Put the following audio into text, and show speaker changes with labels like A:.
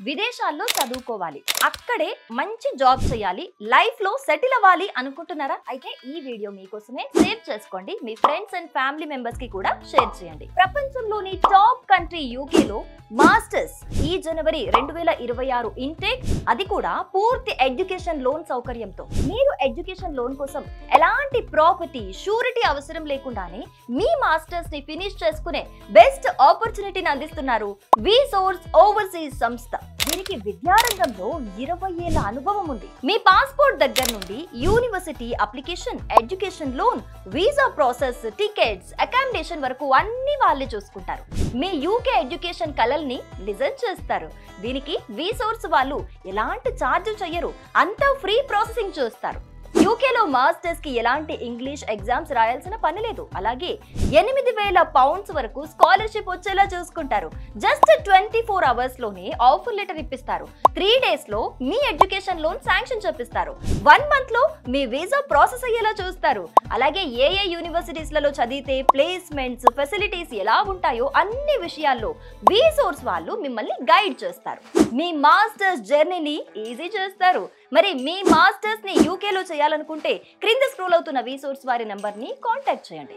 A: విదేశాల్లో చదువుకోవాలి, అక్కడే మంచి జాబ్ చేయాలి, లైఫ్ లో సెటిల్ అవ్వాలి అనుకుంటున్నారా? అయితే ఈ వీడియో మీకోసమే. సేవ్ చేసుకోండి, మీ ఫ్రెండ్స్ అండ్ ఫ్యామిలీ మెంబర్స్ కి కూడా షేర్ చేయండి. ప్రపంచంలోని టాప్ కంట్రీ యూకే లో మాస్టర్స్ ఈ జనవరి 2026 ఇంటేక్, అది కూడా పూర్తి ఎడ్యుకేషన్ లోన్ సౌకర్యంతో. మీరు ఎడ్యుకేషన్ లోన్ కోసం ఎలాంటి ప్రాపర్టీ షూరిటీ అవసరం లేకుండానే మీ మాస్టర్స్ ని ఫినిష్ చేసుకునే బెస్ట్ ఆపర్చునిటీని అందిస్తున్నారు విసోర్స్ ఓవర్సీస్ సంస్థ. దీనికి విద్యారంగంలో 20 ఏళ్ల అనుభవం ఉంది. మీ పాస్పోర్ట్ దగ్గర నుండి university application, education loan, visa process, tickets, accommodation వరకు అన్ని వాళ్ళే చూసుకుంటారు. మీ యూకే ఎడ్యుకేషన్ కలల్ని నిజం చేస్తారు. దీనికి విసోర్స్ వాళ్ళు ఎలాంటి ఛార్జ్ చెయ్యరు, అంతా ఫ్రీ ప్రాసెసింగ్ చేస్తారు. యూకేలో మాస్టర్స్ కి ఎలాంటి ఇంగ్లీష్ ఎగ్జామ్స్ రాయాల్సిన పని లేదు. అలాగే 8,000 పౌండ్స్ వరకు స్కాలర్షిప్ వచ్చేలా చూసుకుంటారు. జస్ట్ 24 అవర్స్ లోనే ఆఫర్ లెటర్ ఇప్పిస్తారు. 3 డేస్ లో మీ ఎడ్యుకేషన్ లోన్ శాంక్షన్ చేపిస్తారు. 1 మంత్ లో మీ వీసా ప్రాసెస్ అయ్యేలా చూస్తారు. అలాగే ఏ యూనివర్సిటీస్ లలో చదివితే ప్లేస్మెంట్స్, ఫెసిలిటీస్ ఎలా ఉంటాయో అన్ని విషయాల్లో విసోర్స్ వాళ్ళు మిమ్మల్ని గైడ్ చేస్తారు. మీ మాస్టర్స్ జర్నీని ఈజీ చేస్తారు. మరి మీ మాస్టర్స్ ని యూకేలో చేయాలనుకుంటే క్రింద స్క్రోల్ అవుతున్న విసోర్స్ వారి నంబర్ ని కాంటాక్ట్ చేయండి.